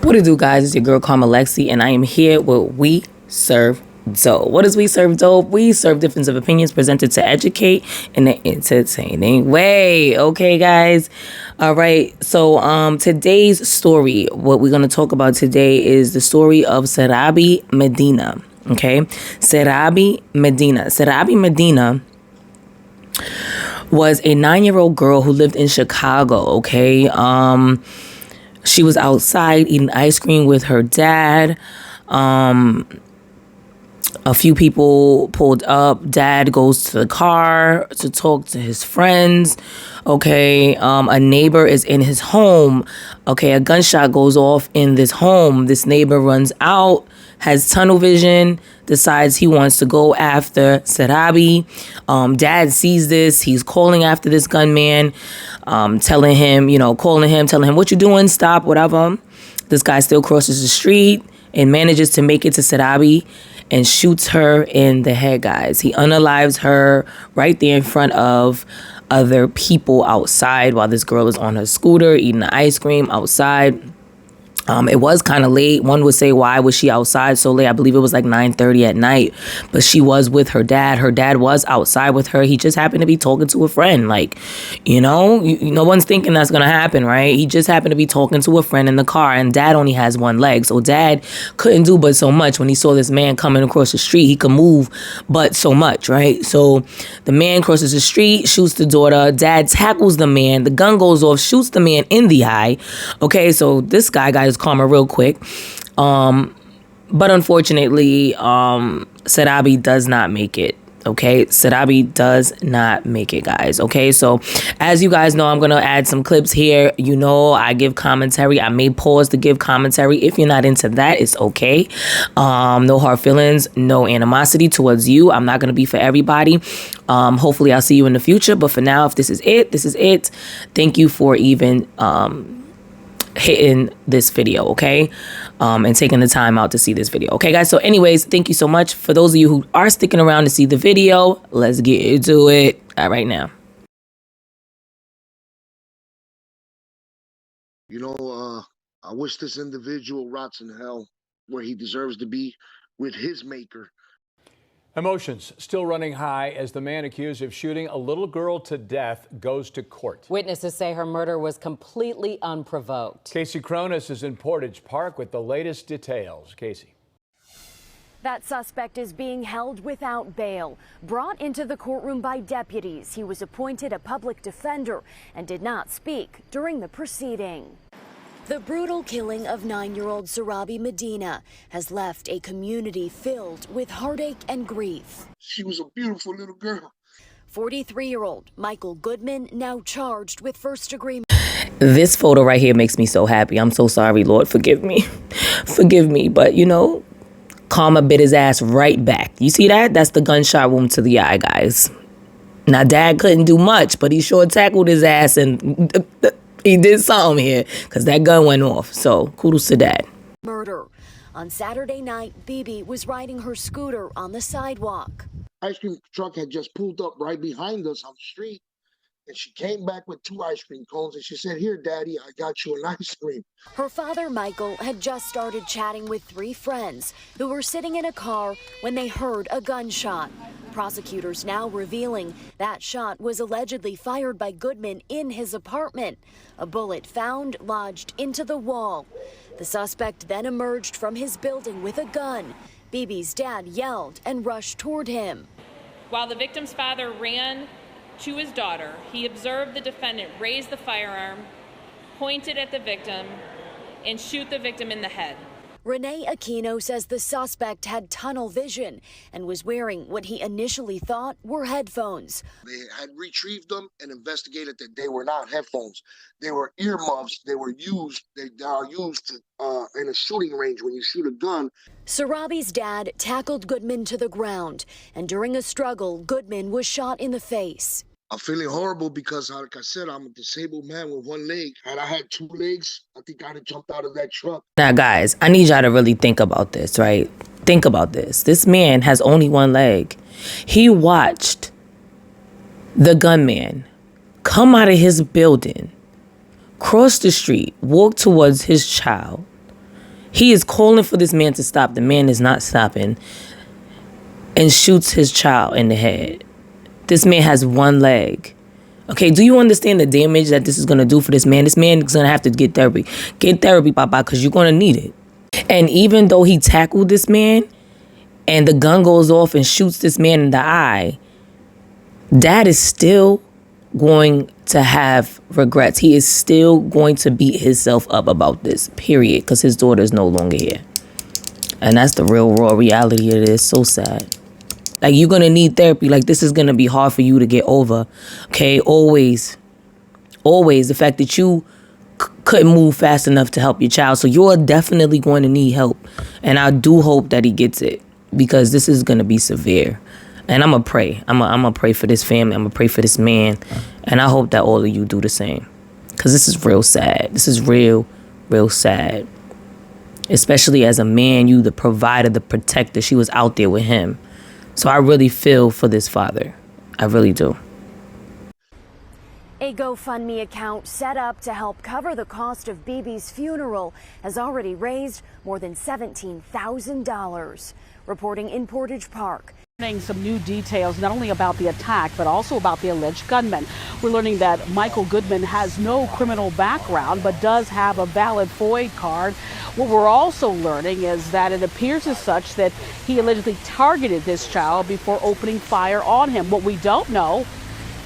What it do, guys? It's your girl ⴛ and I am here with We Serve Dope. What is We Serve Dope? We serve difference of opinions presented to educate in an entertaining way. Okay, guys? All right. So today's story, what we're going to talk about today is the story of ᴑᴜ Medina. Okay? ᴑᴜ Medina. ᴑᴜ Medina was a 9-year-old girl who lived in Chicago. Okay? She was outside eating ice cream with her dad. A few people pulled up. Dad goes to the car to talk to his friends. Okay, a neighbor is in his home. Okay, a gunshot goes off in this home. This neighbor runs out, has tunnel vision, decides he wants to go after ᴑᴜ. Dad sees this. He's calling after this gunman, telling him, what you doing? Stop, whatever. This guy still crosses the street and manages to make it to ᴑᴜ and shoots her in the head, guys. He unalives her right there in front of other people outside while this girl is on her scooter eating the ice cream outside. It was kind of late. One would say, why was she outside so late? I believe it was like 9:30 at night, but she was with her dad. Her dad was outside with her. He just happened to be talking to a friend. Like, no one's thinking that's going to happen, right? He just happened to be talking to a friend in the car, and dad only has one leg. So dad couldn't do but so much. When he saw this man coming across the street, he could move but so much, right? So the man crosses the street, shoots the daughter. Dad tackles the man. The gun goes off, shoots the man in the eye. Okay, so this guy got his karma real quick. But unfortunately, ᴑᴜ does not make it. Okay, ᴑᴜ does not make it, guys. Okay, so as you guys know, I'm gonna add some clips here. I give commentary. I may pause to give commentary. If you're not into that, it's okay. No hard feelings, no animosity towards you. I'm not gonna be for everybody. Hopefully I'll see you in the future, but for now, if this is it, this is it. Thank you for even hitting this video, okay, and taking the time out to see this video. Okay, guys, so anyways, thank you so much. For those of you who are sticking around to see the video, let's get into it right now. I wish this individual rots in hell where he deserves to be with his maker. Emotions still running high as the man accused of shooting a little girl to death goes to court. Witnesses say her murder was completely unprovoked. Casey Cronus is in Portage Park with the latest details. Casey. That suspect is being held without bail. Brought into the courtroom by deputies, he was appointed a public defender and did not speak during the proceeding. The brutal killing of 9-year-old ᴑᴜ Medina has left a community filled with heartache and grief. She was a beautiful little girl. 43-year-old Michael Goodman now charged with first-degree. This photo right here makes me so happy. I'm so sorry, Lord. Forgive me. Forgive me. But, karma bit his ass right back. You see that? That's the gunshot wound to the eye, guys. Now, dad couldn't do much, but he sure tackled his ass and he did something here because that gun went off. So kudos to dad. Murder. On Saturday night, Bibi was riding her scooter on the sidewalk. Ice cream truck had just pulled up right behind us on the street, and she came back with 2 ice cream cones, and she said, "Here, Daddy, I got you an ice cream." Her father, Michael, had just started chatting with 3 friends who were sitting in a car when they heard a gunshot. Prosecutors now revealing that shot was allegedly fired by Goodman in his apartment. A bullet found lodged into the wall. The suspect then emerged from his building with a gun. Bibi's dad yelled and rushed toward him. While the victim's father ran to his daughter, he observed the defendant raise the firearm, point it at the victim, and shoot the victim in the head. Renee Aquino says the suspect had tunnel vision and was wearing what he initially thought were headphones. They had retrieved them and investigated that they were not headphones. They were earmuffs. They are used in a shooting range when you shoot a gun. ᴑᴜ's dad tackled Goodman to the ground, and during a struggle, Goodman was shot in the face. I'm feeling horrible because, like I said, I'm a disabled man with 1 leg. Had I had 2 legs, I think I'd have jumped out of that truck. Now, guys, I need y'all to really think about this, right? Think about this. This man has only 1 leg. He watched the gunman come out of his building, cross the street, walk towards his child, He is calling for this man to stop. The man is not stopping and shoots his child in the head. This man has one leg. Okay, do you understand the damage that this is going to do for this man? This man is going to have to get therapy. Get therapy, Papa, because you're going to need it. And even though he tackled this man and the gun goes off and shoots this man in the eye, Dad is still going to have regrets. He is still going to beat himself up about this, period, because his daughter is no longer here. And that's the real raw reality of it. It's so sad. Like, you're going to need therapy. Like, this is going to be hard for you to get over. Okay, always the fact that you couldn't move fast enough to help your child. So you're definitely going to need help. And I do hope that he gets it, because this is going to be severe. And I'm going to pray. I'm going to pray for this family. I'm going to pray for this man. And I hope that all of you do the same. Because this is real sad. This is real sad. Especially as a man, you the provider, the protector. She was out there with him. So I really feel for this father. I really do. A GoFundMe account set up to help cover the cost of Bibi's funeral has already raised more than $17,000. Reporting in Portage Park. Some new details not only about the attack but also about the alleged gunman. We're learning that ᴅɪʟ Goodman has no criminal background but does have a valid FOIA card. What we're also learning is that it appears as such that he allegedly targeted this child before opening fire on him. What we don't know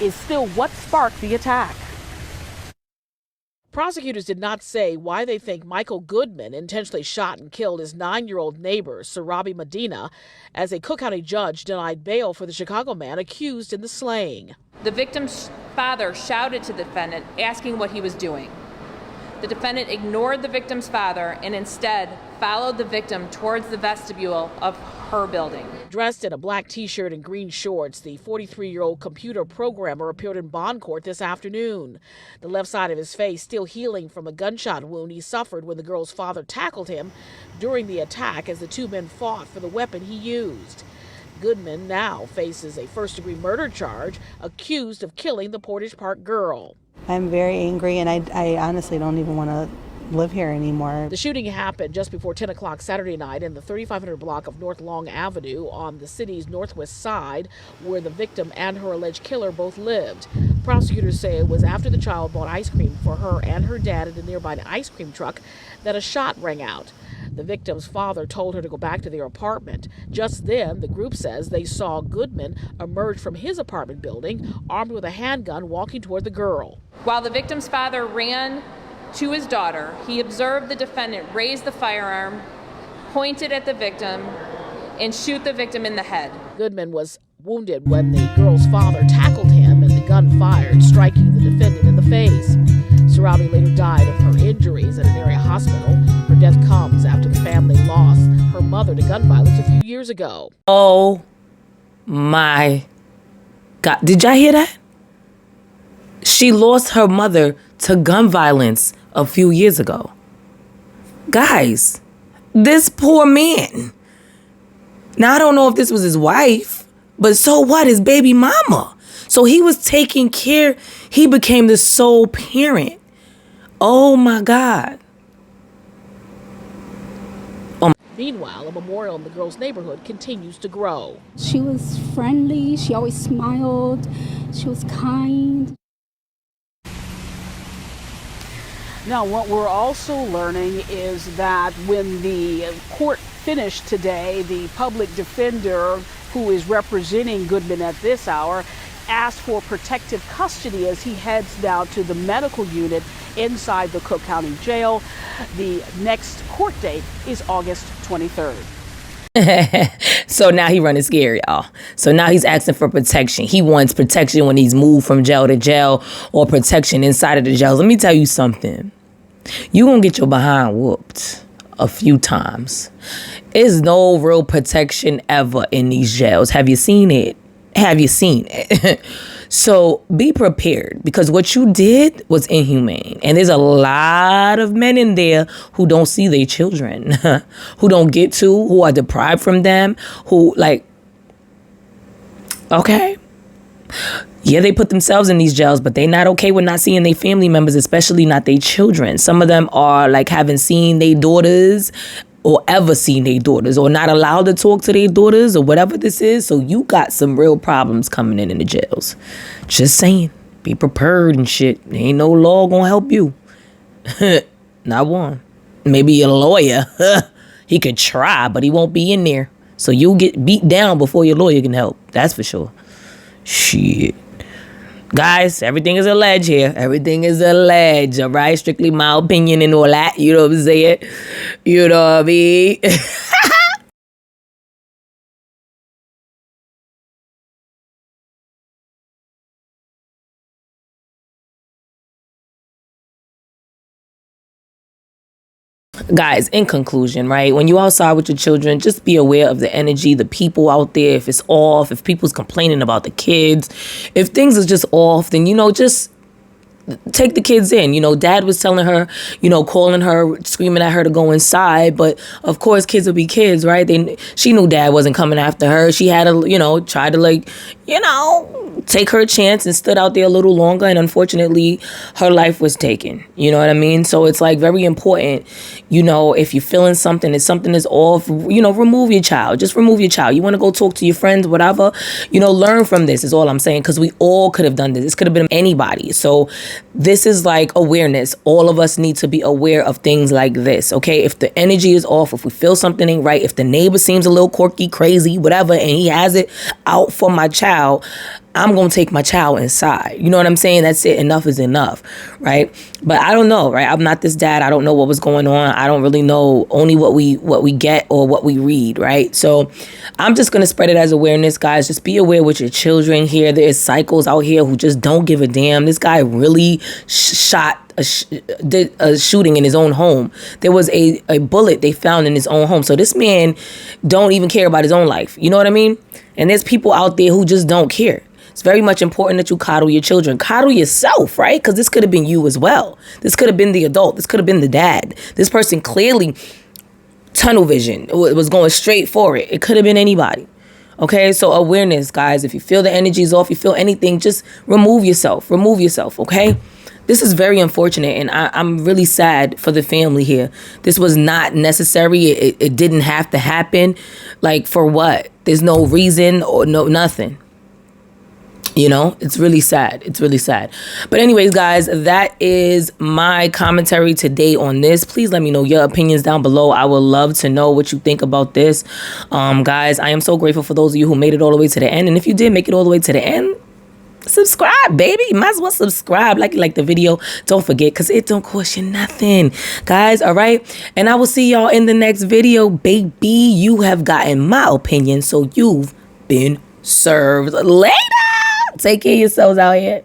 is still what sparked the attack. Prosecutors did not say why they think ᴅɪʟ Goodman intentionally shot and killed his 9-year-old neighbor, Sarabi Medina, as a Cook County judge denied bail for the Chicago man accused in the slaying. The victim's father shouted to the defendant, asking what he was doing. The defendant ignored the victim's father and instead followed the victim towards the vestibule of her building. Dressed in a black T-shirt and green shorts, the 43-year-old computer programmer appeared in bond court this afternoon. The left side of his face still healing from a gunshot wound he suffered when the girl's father tackled him during the attack as the two men fought for the weapon he used. Goodman now faces a first-degree murder charge, accused of killing the Portage Park girl. I'm very angry, and I honestly don't even want to live here anymore. The shooting happened just before 10 o'clock Saturday night in the 3500 block of North Long Avenue on the city's northwest side, where the victim and her alleged killer both lived. Prosecutors say it was after the child bought ice cream for her and her dad at a nearby ice cream truck that a shot rang out. The victim's father told her to go back to their apartment. Just then, the group says they saw Goodman emerge from his apartment building, armed with a handgun, walking toward the girl. While the victim's father ran to his daughter, he observed the defendant raise the firearm, pointed at the victim, and shoot the victim in the head. Goodman was wounded when the girl's father tackled him and the gun fired, striking the defendant in the face. Sarabi later died of her injuries at an area hospital. Her death comes after the family lost her mother to gun violence a few years ago. Oh my God. Did y'all hear that? She lost her mother to gun violence a few years ago. Guys, this poor man. Now, I don't know if this was his wife, but so what? His baby mama. So he was taking care. He became the sole parent. Oh, my God. Meanwhile, a memorial in the girl's neighborhood continues to grow. She was friendly. She always smiled. She was kind. Now, what we're also learning is that when the court finished today, the public defender who is representing Goodman at this hour asked for protective custody as he heads now to the medical unit inside the Cook County Jail. The next court date is August 23rd. So now he running scary, y'all. So now he's asking for protection. He wants protection when he's moved from jail to jail, or protection inside of the jail. Let me tell you something. You gonna get your behind whooped a few times. There's no real protection ever in these jails. Have you seen it? Have you seen it? So be prepared, because what you did was inhumane. And there's a lot of men in there who don't see their children, who don't get to, who are deprived from them, who okay. Yeah, they put themselves in these jails, but they not okay with not seeing their family members, especially not their children. Some of them are like haven't seen their daughters or ever seen their daughters or not allowed to talk to their daughters or whatever this is. So you got some real problems coming in the jails. Just saying. Be prepared and shit. There ain't no law gonna help you. Not one. Maybe a lawyer. He could try, but he won't be in there. So you'll get beat down before your lawyer can help. That's for sure. Shit. Guys, everything is alleged here. Everything is alleged, all right? Strictly my opinion and all that. You know what I'm saying? You know what I mean? Guys, in conclusion, right? When you outside with your children, just be aware of the energy, the people out there. If it's off, if people's complaining about the kids, if things are just off, then, just take the kids in. Dad was telling her, calling her, screaming at her to go inside. But of course, kids will be kids, right? She knew Dad wasn't coming after her. She had to, try to take her chance and stood out there a little longer. And unfortunately, her life was taken. You know what I mean? So it's like very important, if you're feeling something, if something is off, remove your child. Just remove your child. You want to go talk to your friends, whatever, learn from this is all I'm saying. Because we all could have done this. This could have been anybody. So this is like awareness. All of us need to be aware of things like this, okay? If the energy is off, if we feel something ain't right, if the neighbor seems a little quirky, crazy, whatever, and he has it out for my child, I'm going to take my child inside. You know what I'm saying? That's it. Enough is enough, right? But I don't know, right? I'm not this dad. I don't know what was going on. I don't really know, only what we get or what we read, right? So I'm just going to spread it as awareness, guys. Just be aware with your children here. There's cycles out here who just don't give a damn. This guy really did a shooting in his own home. There was a bullet they found in his own home. So this man don't even care about his own life. You know what I mean? And there's people out there who just don't care. It's very much important that you coddle your children. Coddle yourself, right? Because this could have been you as well. This could have been the adult. This could have been the dad. This person clearly tunnel vision. It was going straight for it. It could have been anybody. Okay, so awareness, guys. If you feel the energy is off, you feel anything, just remove yourself. Remove yourself, okay? This is very unfortunate, and I'm really sad for the family here. This was not necessary. It didn't have to happen. Like, for what? There's no reason or nothing. It's really sad. It's really sad. But anyways, guys, that is my commentary today on this. Please let me know your opinions down below. I would love to know what you think about this. Guys, I am so grateful for those of you who made it all the way to the end. And if you did make it all the way to the end, subscribe, baby. You might as well subscribe. Like the video. Don't forget, because it don't cost you nothing. Guys, all right? And I will see y'all in the next video, baby. You have gotten my opinion, so you've been served. Later. Take care of yourselves out here.